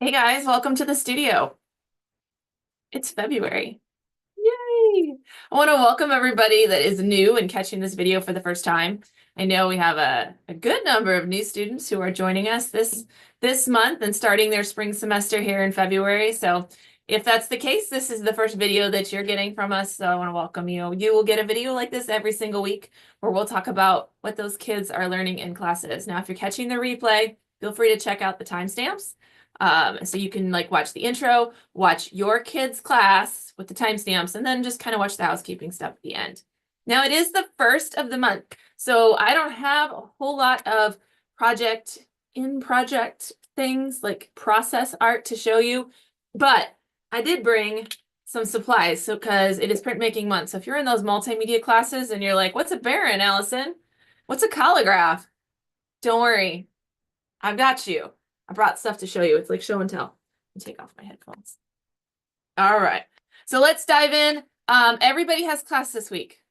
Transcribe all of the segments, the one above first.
Hey guys, welcome to the studio. It's February. Yay! I want to welcome everybody that is new and catching this video for the first time. I know we have a good number of new students who are joining us this month and starting their spring semester here in February. So if that's the case, this is the first video that you're getting from us. So I want to welcome you. You will get a video like this every single week where we'll talk about what those kids are learning in classes. Now, if you're catching the replay, feel free to check out the timestamps. So you can like watch the intro, watch your kid's class with the timestamps, and then just kind of watch the housekeeping stuff at the end. Now it is the first of the month, so I don't have a whole lot of project things like process art to show you, but I did bring some supplies. So because it is printmaking month. So if you're in those multimedia classes and you're like, what's a baron, Allison? What's a collagraph? Don't worry. I've got you. I brought stuff to show you. It's like show and tell. Take off my headphones. All right. So let's dive in. Everybody has class this week.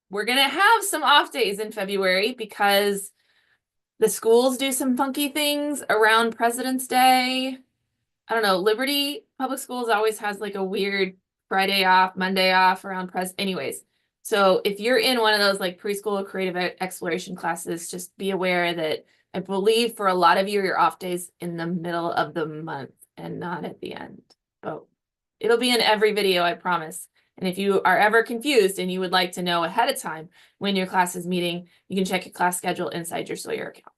We're going to have some off days in February because the schools do some funky things around President's Day. I don't know. Liberty Public Schools always has like a weird Friday off, Monday off around anyways. So if you're in one of those like preschool creative exploration classes, just be aware that I believe for a lot of you, your off days in the middle of the month and not at the end. But it'll be in every video, I promise. And if you are ever confused and you would like to know ahead of time when your class is meeting, you can check your class schedule inside your Sawyer account.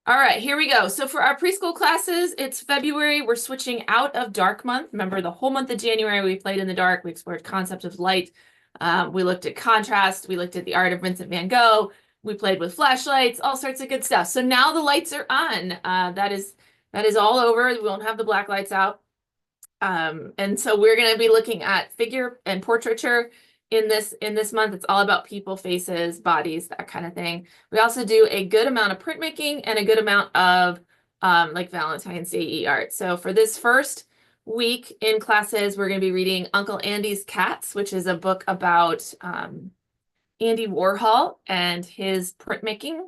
All right, here we go. So for our preschool classes, it's February. We're switching out of dark month. Remember, the whole month of January, we played in the dark. We explored concepts of light. We looked at contrast. We looked at the art of Vincent van Gogh. We played with flashlights, all sorts of good stuff. So now the lights are on. That is all over. We won't have the black lights out. And so we're going to be looking at figure and portraiture in this month. It's all about people, faces, bodies, that kind of thing. We also do a good amount of printmaking and a good amount of like Valentine's Day art. So for this first week in classes, we're going to be reading Uncle Andy's Cats, which is a book about Andy Warhol and his printmaking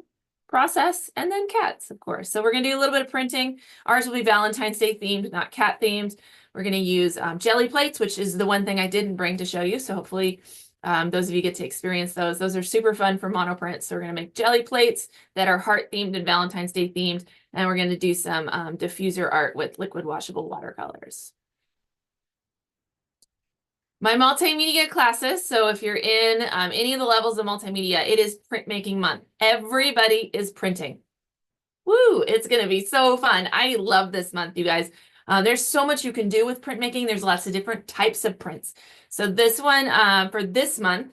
process, and then cats, of course. So we're going to do a little bit of printing. Ours will be Valentine's Day themed, not cat themed. We're going to use jelly plates, which is the one thing I didn't bring to show you. So hopefully those of you get to experience those. Those are super fun for monoprint. So we're going to make jelly plates that are heart themed and Valentine's Day themed. And we're going to do some diffuser art with liquid washable watercolors. My multimedia classes, so if you're in any of the levels of multimedia, it is printmaking month. Everybody is printing. Woo, it's going to be so fun. I love this month, you guys. There's so much you can do with printmaking. There's lots of different types of prints. So this one, for this month,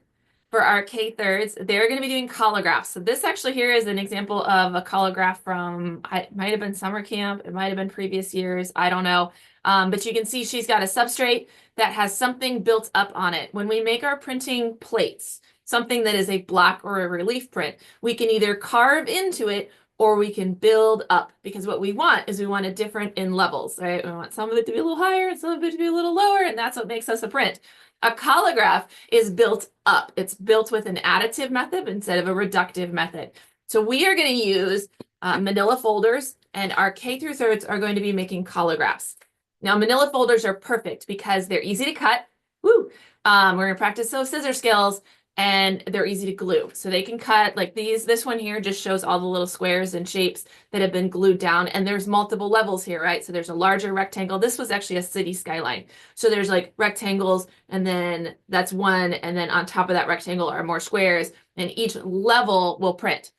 for our K-thirds, they're going to be doing collagraphs. So this actually here is an example of a collograph from, it might have been summer camp, it might have been previous years, I don't know. But you can see she's got a substrate that has something built up on it. When we make our printing plates, something that is a block or a relief print, we can either carve into it or we can build up, because what we want is we want it different in levels, right? We want some of it to be a little higher and some of it to be a little lower, and that's what makes us a print. A collagraph is built up. It's built with an additive method instead of a reductive method. So we are going to use manila folders, and our K through thirds are going to be making collagraphs. Now, manila folders are perfect because they're easy to cut. Woo! We're going to practice those scissor skills, and they're easy to glue. So they can cut like these. This one here just shows all the little squares and shapes that have been glued down. And there's multiple levels here, right? So there's a larger rectangle. This was actually a city skyline. So there's like rectangles, and then that's one. And then on top of that rectangle are more squares, and each level will print.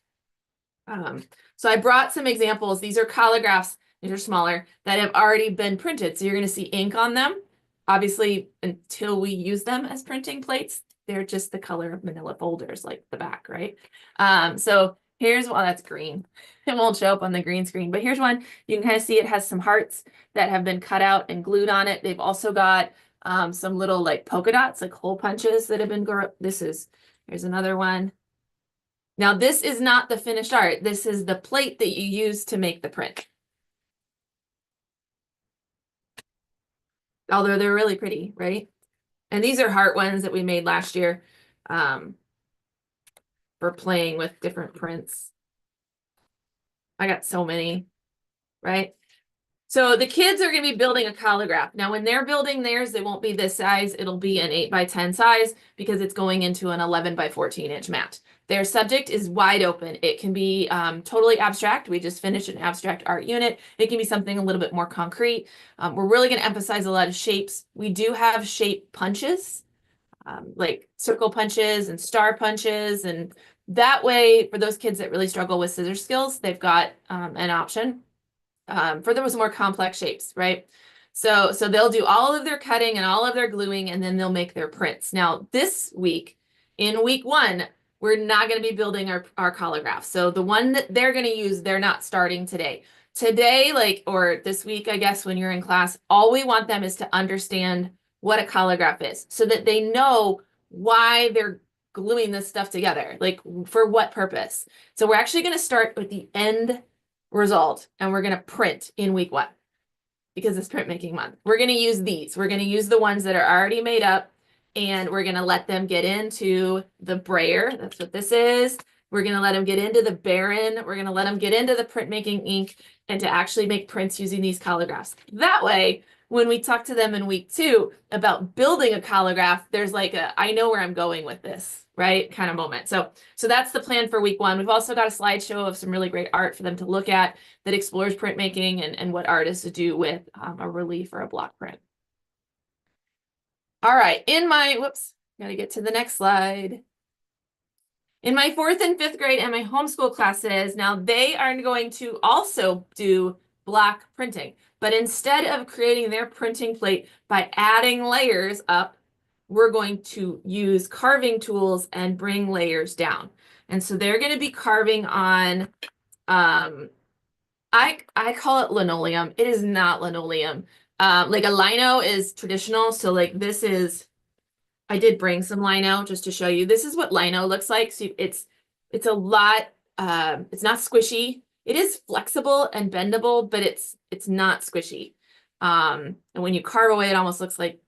So I brought some examples. These are collagraphs. These are smaller that have already been printed. So you're going to see ink on them. Obviously, until we use them as printing plates, they're just the color of manila folders, like the back, right? So here's, well, that's green. It won't show up on the green screen, but here's one. You can kind of see it has some hearts that have been cut out and glued on it. They've also got some little like polka dots, like hole punches that have been, here's another one. Now, this is not the finished art. This is the plate that you use to make the print. Although they're really pretty, right? And these are heart ones that we made last year for playing with different prints. I got so many. right? So the kids are going to be building a collagraph. Now, when they're building theirs, they won't be this size. It'll be an 8 by 10 size because it's going into an 11 by 14 inch mat. Their subject is wide open. It can be totally abstract. We just finished an abstract art unit. It can be something a little bit more concrete. We're really going to emphasize a lot of shapes. We do have shape punches, like circle punches and star punches. And that way, for those kids that really struggle with scissor skills, they've got an option for those more complex shapes, right? So they'll do all of their cutting and all of their gluing, and then they'll make their prints. Now, this week, in week 1, we're not going to be building our collagraph. So the one that they're going to use, they're not starting today. Today, or this week, I guess, when you're in class, all we want them is to understand what a collagraph is so that they know why they're gluing this stuff together, like for what purpose. So we're actually going to start with the end result, and we're going to print in week 1 because it's printmaking month. We're going to use these. We're going to use the ones that are already made up, and we're going to let them get into the brayer. That's what this is. We're going to let them get into the Baron. We're going to let them get into the printmaking ink and to actually make prints using these collagraphs. That way, when we talk to them in week 2 about building a collagraph, there's like a, I know where I'm going with this, right? Kind of moment. So that's the plan for week 1. We've also got a slideshow of some really great art for them to look at that explores printmaking and what art is to do with a relief or a block print. All right, gotta get to the next slide. In my 4th and 5th grade and my homeschool classes, now they are going to also do block printing, but instead of creating their printing plate by adding layers up, we're going to use carving tools and bring layers down. And so they're going to be carving on, I call it linoleum. It is not linoleum. Like a lino is traditional. So like this is, I did bring some lino just to show you. This is what lino looks like. So it's a lot, it's not squishy. It is flexible and bendable, but it's not squishy. And when you carve away, it almost looks like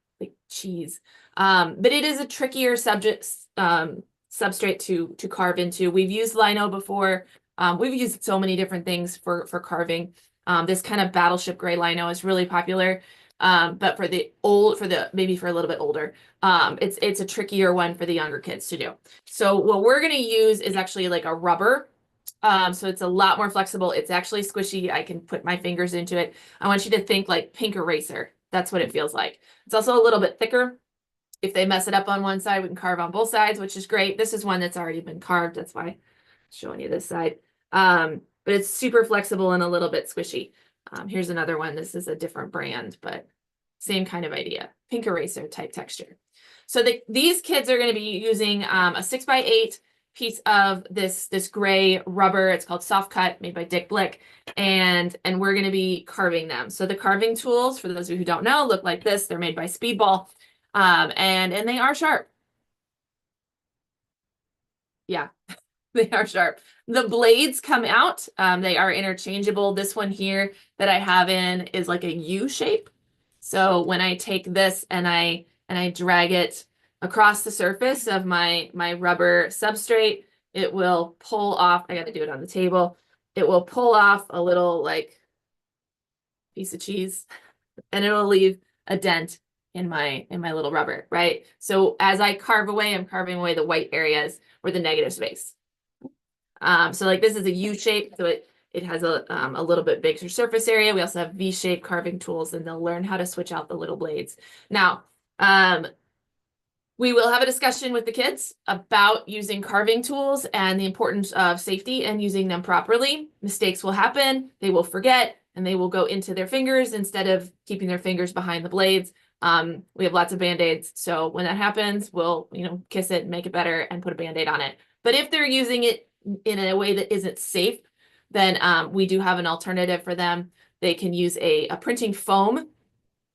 cheese. But it is a trickier substrate to carve into. We've used lino before. We've used so many different things for carving. This kind of battleship gray lino is really popular. But maybe for a little bit older, it's a trickier one for the younger kids to do. So what we're going to use is actually like a rubber. So it's a lot more flexible. It's actually squishy. I can put my fingers into it. I want you to think like pink eraser. That's what it feels like. It's also a little bit thicker. If they mess it up on one side, we can carve on both sides, which is great. This is one that's already been carved. That's why I'm showing you this side. But it's super flexible and a little bit squishy. Here's another one. This is a different brand, but same kind of idea. Pink eraser type texture. So these kids are going to be using a 6x8 piece of this gray rubber. It's called Soft Cut, made by Dick Blick, and we're going to be carving them. So the carving tools, for those of you who don't know, look like this. They're made by Speedball, and they are sharp. Yeah, they are sharp. The blades come out. They are interchangeable. This one here that I have in is like a U shape. So when I take this and I drag it across the surface of my rubber substrate, it will pull off. I got to do it on the table. It will pull off a little like piece of cheese, and it will leave a dent in my little rubber, right? So as I carve away, I'm carving away the white areas or the negative space. So like this is a U shape, so it has a little bit bigger surface area. We also have V-shaped carving tools, and they'll learn how to switch out the little blades. Now, we will have a discussion with the kids about using carving tools and the importance of safety and using them properly. Mistakes will happen, they will forget, and they will go into their fingers instead of keeping their fingers behind the blades. We have lots of Band-Aids, so when that happens, we'll kiss it, make it better, and put a Band-Aid on it. But if they're using it in a way that isn't safe, then we do have an alternative for them. They can use a printing foam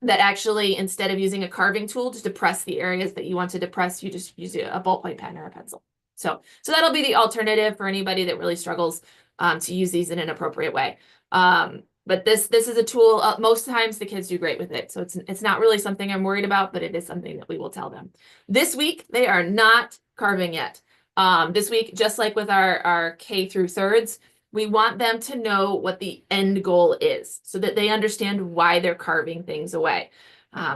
that actually, instead of using a carving tool to depress the areas that you want to depress, you just use a ballpoint pen or a pencil. So that'll be the alternative for anybody that really struggles to use these in an appropriate way. But this is a tool. Most times the kids do great with it. So it's not really something I'm worried about, but it is something that we will tell them. This week, they are not carving yet. This week, just like with our K through thirds, we want them to know what the end goal is so that they understand why they're carving things away.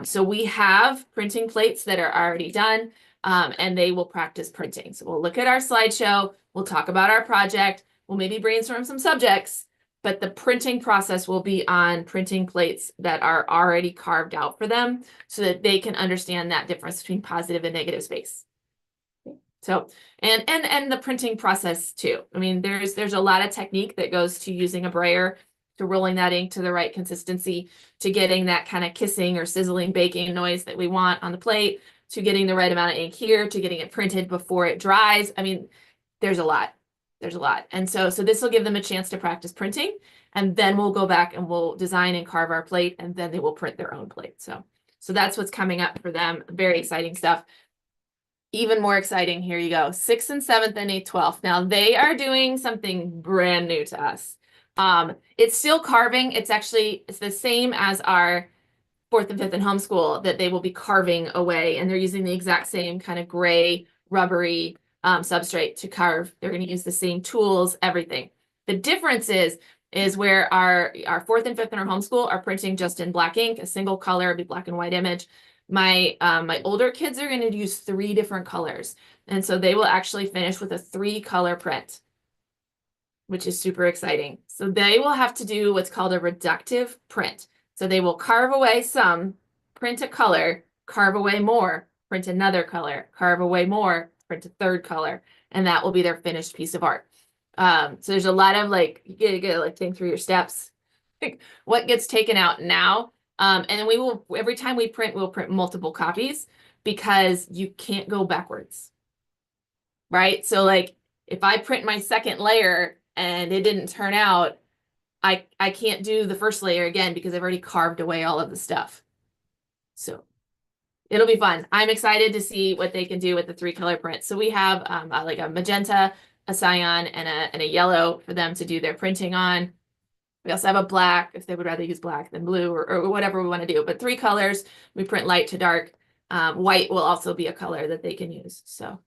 So we have printing plates that are already done, and they will practice printing. So we'll look at our slideshow, we'll talk about our project, we'll maybe brainstorm some subjects, but the printing process will be on printing plates that are already carved out for them so that they can understand that difference between positive and negative space. So, and the printing process too. I mean, there's a lot of technique that goes to using a brayer, to rolling that ink to the right consistency, to getting that kind of kissing or sizzling baking noise that we want on the plate, to getting the right amount of ink here, to getting it printed before it dries. I mean, there's a lot. There's a lot. And so this will give them a chance to practice printing, and then we'll go back and we'll design and carve our plate, and then they will print their own plate. So that's what's coming up for them. Very exciting stuff. Even more exciting, here you go. 6th and 7th and 8th, 12th. Now they are doing something brand new to us. It's still carving. It's the same as our 4th and 5th in homeschool, that they will be carving away, and they're using the exact same kind of gray, rubbery substrate to carve. They're going to use the same tools, everything. The difference is where our 4th and 5th in our homeschool are printing just in black ink, a single color, big black and white image. My older kids are going to use 3 different colors, and so they will actually finish with a 3-color print, which is super exciting. So they will have to do what's called a reductive print. So they will carve away some, print a color, carve away more, print another color, carve away more, print a 3rd color, and that will be their finished piece of art. So there's a lot of you gotta like think through your steps. What gets taken out now? And then we will, every time we print, we'll print multiple copies, because you can't go backwards, right? So like if I print my 2nd layer and it didn't turn out, I can't do the 1st layer again because I've already carved away all of the stuff. So it'll be fun. I'm excited to see what they can do with the 3-color print. So we have like a magenta, a cyan, and a yellow for them to do their printing on. We also have a black, if they would rather use black than blue, or whatever we want to do. But 3 colors, we print light to dark. White will also be a color that they can use. So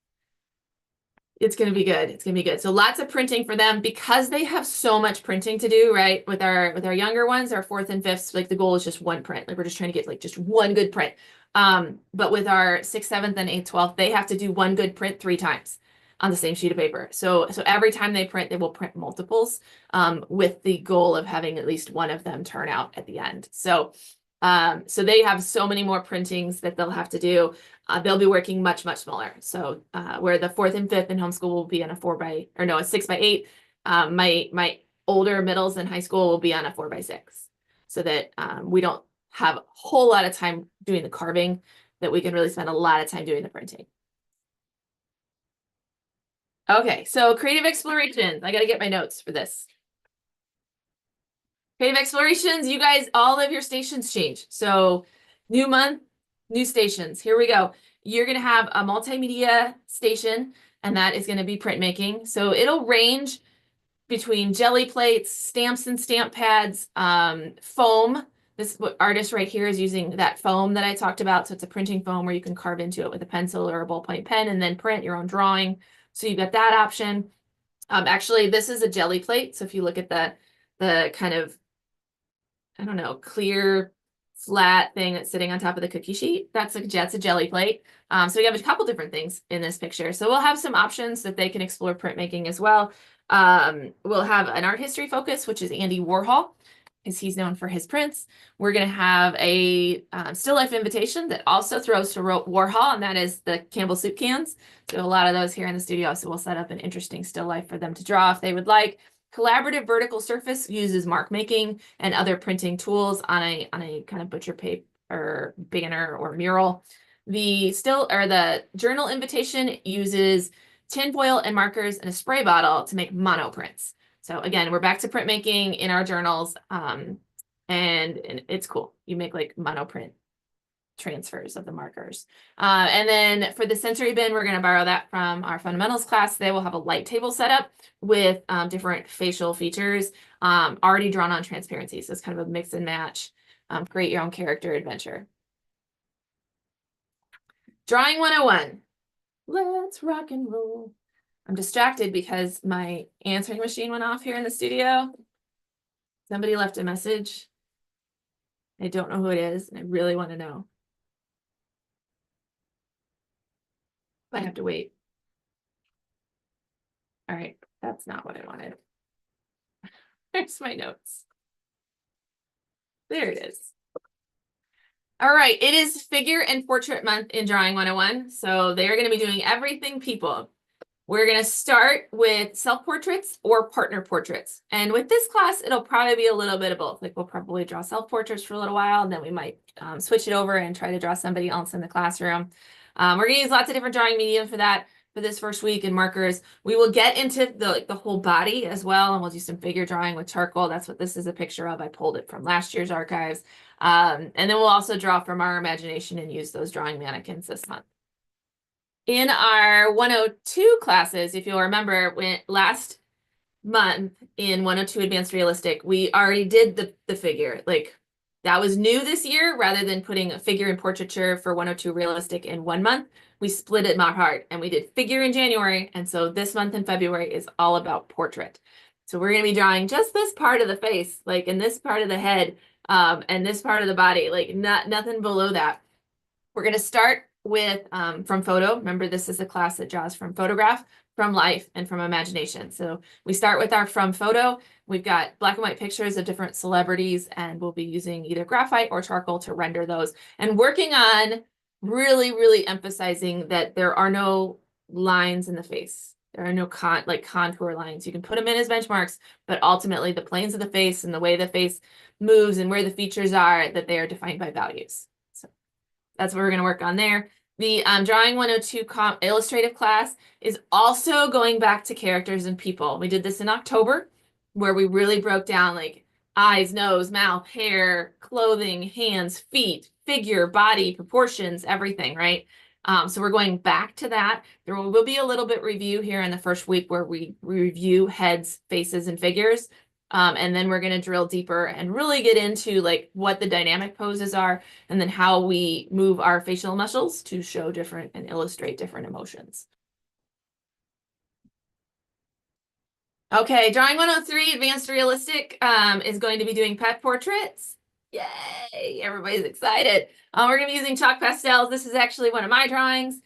it's going to be good. It's going to be good. So lots of printing for them, because they have so much printing to do, right? With our younger ones, our 4th and 5th, like the goal is just 1 print. Like we're just trying to get like just 1 good print. But with our 6th, 7th, and 8th, 12th, they have to do 1 good print 3 times on the same sheet of paper. So every time they print, they will print multiples, with the goal of having at least 1 of them turn out at the end. So they have so many more printings that they'll have to do. They'll be working much, much smaller. So where the 4th and 5th in homeschool will be on a 6x8, my older middles in high school will be on a 4x6, so that we don't have a whole lot of time doing the carving, that we can really spend a lot of time doing the printing. Okay, so creative explorations. I got to get my notes for this. Creative explorations, you guys, all of your stations change. So new month, new stations. Here we go. You're going to have a multimedia station, and that is going to be printmaking. So it'll range between jelly plates, stamps and stamp pads, foam. This artist right here is using that foam that I talked about. So it's a printing foam where you can carve into it with a pencil or a ballpoint pen and then print your own drawing. So you've got that option. Actually, this is a jelly plate. So if you look at the kind of, I don't know, clear, flat thing that's sitting on top of the cookie sheet, that's a jelly plate. So we have a couple different things in this picture. So we'll have some options that they can explore printmaking as well. We'll have an art history focus, which is Andy Warhol, because he's known for his prints. We're going to have a still life invitation that also throws to Warhol, and that is the Campbell soup cans. So a lot of those here in the studio. So we'll set up an interesting still life for them to draw if they would like. Collaborative vertical surface uses mark making and other printing tools on a kind of butcher paper or banner or mural. The journal invitation uses tinfoil and markers and a spray bottle to make mono prints. So again, we're back to printmaking in our journals, and it's cool. You make like mono print transfers of the markers. And then for the sensory bin, we're going to borrow that from our fundamentals class. They will have a light table set up with different facial features already drawn on transparency. So it's kind of a mix and match, create your own character adventure. Drawing 101. Let's rock and roll. I'm distracted because my answering machine went off here in the studio. Somebody left a message. I don't know who it is, and I really want to know. I have to wait. All right, that's not what I wanted. There's my notes. There it is. All right, it is Figure and Portrait Month in Drawing 101. So they're going to be doing everything people. We're going to start with self-portraits or partner portraits. And with this class, it'll probably be a little bit of both. Like we'll probably draw self-portraits for a little while, and then we might switch it over and try to draw somebody else in the classroom. We're going to use lots of different drawing medium for that for this first week and markers. We will get into the whole body as well, and we'll do some figure drawing with charcoal. That's what this is a picture of. I pulled it from last year's archives. And then we'll also draw from our imagination and use those drawing mannequins this month. In our 102 classes, if you'll remember, last month in 102 Advanced Realistic, we already did the figure. Like that was new this year. Rather than putting a figure and portraiture for 102 Realistic in 1 month, we split it apart and we did figure in January. And so this month in February is all about portrait. So we're going to be drawing just this part of the face, like in this part of the head, and this part of the body, like nothing below that. We're going to start with from photo. Remember, this is a class that draws from photograph, from life, and from imagination. So we start with our from photo. We've got black and white pictures of different celebrities, and we'll be using either graphite or charcoal to render those, and working on really, really emphasizing that there are no lines in the face. There are no contour lines. You can put them in as benchmarks, but ultimately the planes of the face and the way the face moves and where the features are, that they are defined by values. So that's what we're going to work on there. The Drawing 102 illustrative class is also going back to characters and people. We did this in October, where we really broke down like eyes, nose, mouth, hair, clothing, hands, feet, figure, body, proportions, everything, right? So we're going back to that. There will be a little bit review here in the first week where we review heads, faces, and figures. And then we're going to drill deeper and really get into like what the dynamic poses are, and then how we move our facial muscles to show different and illustrate different emotions. Okay, Drawing 103 Advanced Realistic is going to be doing pet portraits. Yay, everybody's excited. We're going to be using chalk pastels. This is actually one of my drawings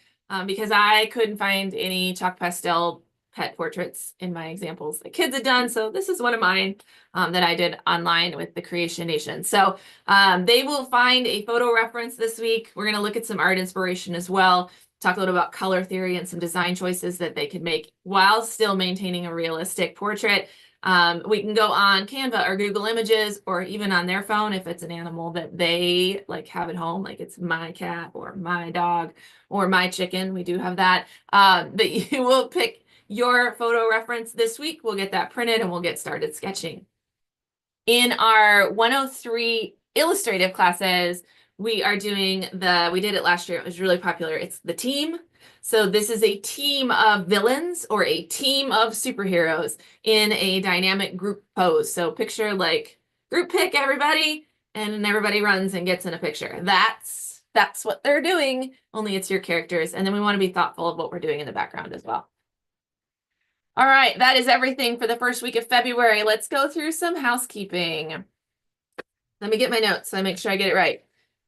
because I couldn't find any chalk pastel pet portraits in my examples that kids had done. So this is one of mine that I did online with the Creation Nation. So they will find a photo reference this week. We're going to look at some art inspiration as well, talk a little about color theory and some design choices that they can make while still maintaining a realistic portrait. We can go on Canva or Google Images, or even on their phone if it's an animal that they like have at home, like it's my cat or my dog or my chicken. We do have that. But you will pick your photo reference this week. We'll get that printed and we'll get started sketching. In our 103 illustrative classes, we are doing we did it last year. It was really popular. It's the team. So this is a team of villains or a team of superheroes in a dynamic group pose. So picture like group pick everybody, and everybody runs and gets in a picture. That's what they're doing, only it's your characters. And then we want to be thoughtful of what we're doing in the background as well. All right, that is everything for the first week of February. Let's go through some housekeeping. Let me get my notes so I make sure I get it right.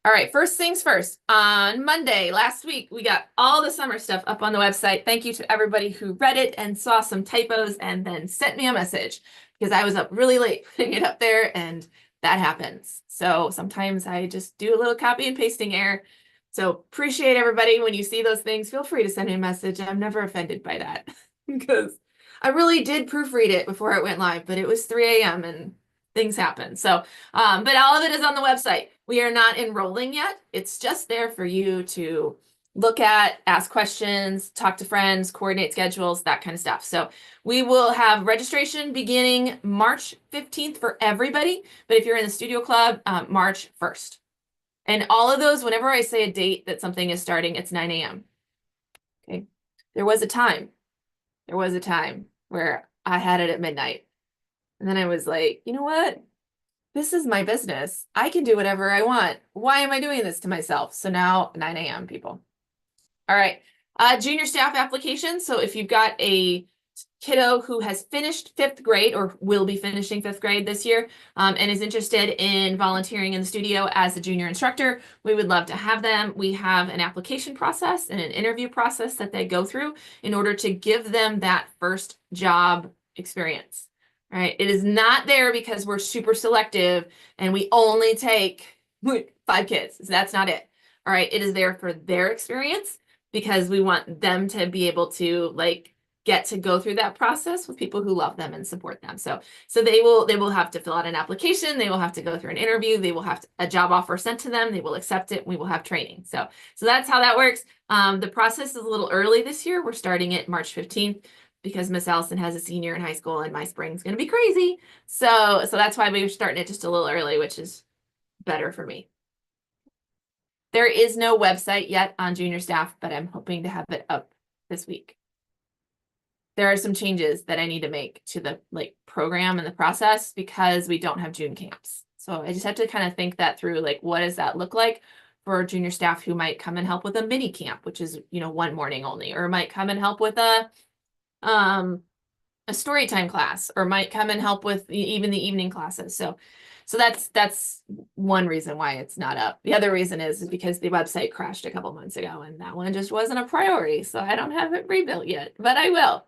All right, first things first. On Monday, last week, we got all the summer stuff up on the website. Thank you to everybody who read it and saw some typos and then sent me a message, because I was up really late putting it up there, and that happens. So sometimes I just do a little copy and pasting error. So appreciate everybody. When you see those things, feel free to send me a message. I'm never offended by that because I really did proofread it before it went live, but it was 3 a.m. and things happen. So, but all of it is on the website. We are not enrolling yet. It's just there for you to look at, ask questions, talk to friends, coordinate schedules, that kind of stuff. So we will have registration beginning March 15th for everybody. But if you're in the studio club, March 1st. And all of those, whenever I say a date that something is starting, it's 9 a.m. Okay. There was a time where I had it at midnight. And then I was like, you know what? This is my business. I can do whatever I want. Why am I doing this to myself? So now 9 a.m. people. All right. Junior staff application. So if you've got a kiddo who has finished 5th grade or will be finishing 5th grade this year and is interested in volunteering in the studio as a junior instructor, we would love to have them. We have an application process and an interview process that they go through in order to give them that first job experience, right? It is not there because we're super selective and we only take 5 kids. That's not it. All right. It is there for their experience because we want them to be able to like get to go through that process with people who love them and support them. So they will have to fill out an application. They will have to go through an interview. They will have a job offer sent to them. They will accept it. We will have training. So that's how that works. The process is a little early this year. We're starting it March 15th because Miss Allison has a senior in high school and my spring's going to be crazy. So that's why we're starting it just a little early, which is better for me. There is no website yet on junior staff, but I'm hoping to have it up this week. There are some changes that I need to make to the program and the process because we don't have June camps. So I just have to kind of think that through, like, what does that look like for junior staff who might come and help with a mini camp, which is, one morning only, or might come and help with a story time class, or might come and help with even the evening classes. So that's one reason why it's not up. The other reason is because the website crashed a couple months ago and that one just wasn't a priority. So I don't have it rebuilt yet, but I will.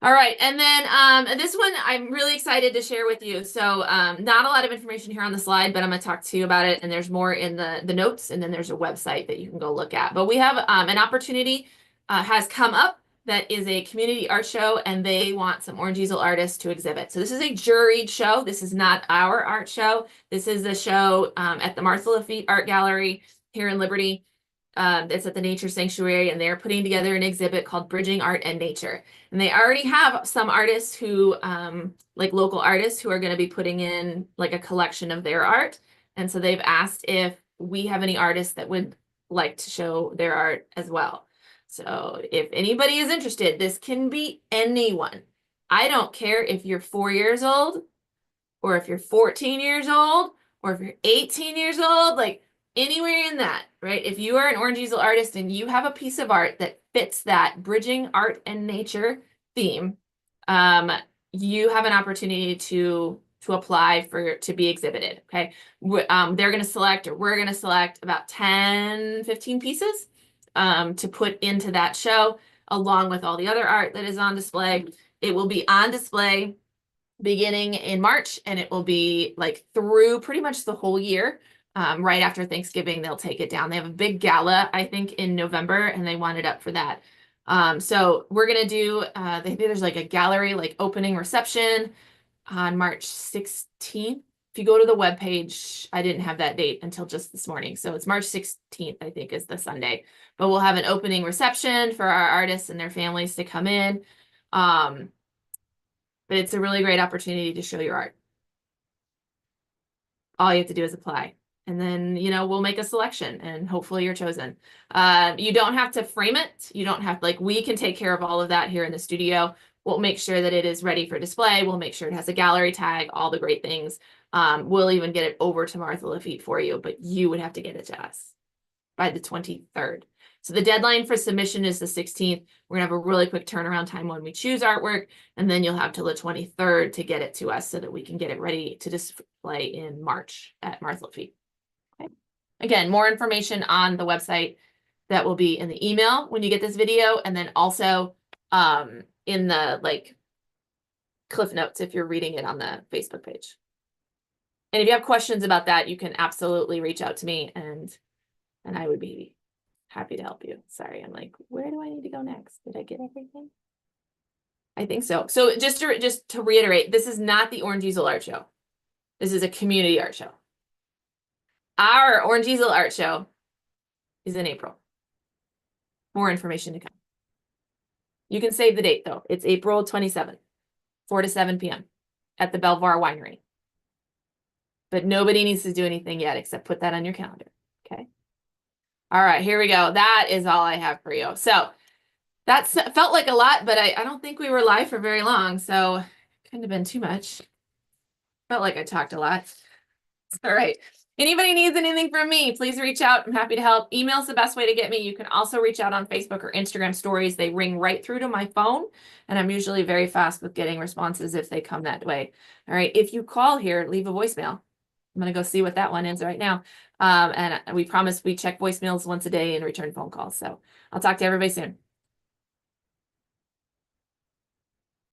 All right, and then this one I'm really excited to share with you. So not a lot of information here on the slide, but I'm going to talk to you about it, and there's more in the notes, and then there's a website that you can go look at. But we have an opportunity has come up that is a community art show, and they want some Orange Easel artists to exhibit. So this is a juried show. This is not our art show. This is a show at the Martha Lafitte Art Gallery here in Liberty. It's at the Nature Sanctuary, and they're putting together an exhibit called Bridging Art and Nature. And they already have some artists who, like local artists who are going to be putting in like a collection of their art. And so they've asked if we have any artists that would like to show their art as well. So if anybody is interested, this can be anyone. I don't care if you're 4 years old, or if you're 14 years old, or if you're 18 years old, like anywhere in that, right? If you are an Orange Easel artist and you have a piece of art that fits that bridging art and nature theme, you have an opportunity to apply to be exhibited, okay? They're going to select, or we're going to select about 10, 15 pieces to put into that show, along with all the other art that is on display. It will be on display beginning in March, and it will be like through pretty much the whole year. Right after Thanksgiving, they'll take it down. They have a big gala, I think, in November, and they want it up for that. So we're going to do, there's like a gallery, like opening reception on March 16th. If you go to the webpage, I didn't have that date until just this morning. So it's March 16th, I think, is the Sunday. But we'll have an opening reception for our artists and their families to come in. But it's a really great opportunity to show your art. All you have to do is apply. And then, we'll make a selection and hopefully you're chosen. You don't have to frame it. You don't have, we can take care of all of that here in the studio. We'll make sure that it is ready for display. We'll make sure it has a gallery tag, all the great things. We'll even get it over to Martha Lafitte for you, but you would have to get it to us by the 23rd. So the deadline for submission is the 16th. We're gonna have a really quick turnaround time when we choose artwork, and then you'll have till the 23rd to get it to us so that we can get it ready to display in March at Martha Lafitte. Okay. Again, more information on the website that will be in the email when you get this video, and then also in the cliff notes if you're reading it on the Facebook page. And if you have questions about that, you can absolutely reach out to me, and I would be happy to help you. Sorry, I'm like, where do I need to go next? Did I get everything? I think so. So just to reiterate, this is not the Orange Easel Art Show. This is a community art show. Our Orange Easel Art Show is in April. More information to come. You can save the date though. It's April 27th, 4 to 7 p.m. at the Belvoir Winery. But nobody needs to do anything yet except put that on your calendar. Okay. All right, here we go. That is all I have for you. So that felt like a lot, but I don't think we were live for very long. So couldn't have been too much. Felt like I talked a lot. All right. Anybody needs anything from me, please reach out. I'm happy to help. Email's the best way to get me. You can also reach out on Facebook or Instagram stories. They ring right through to my phone, and I'm usually very fast with getting responses if they come that way. All right, if you call here, leave a voicemail. I'm gonna go see what that one is right now. And we promise we check voicemails once a day and return phone calls. So I'll talk to everybody soon.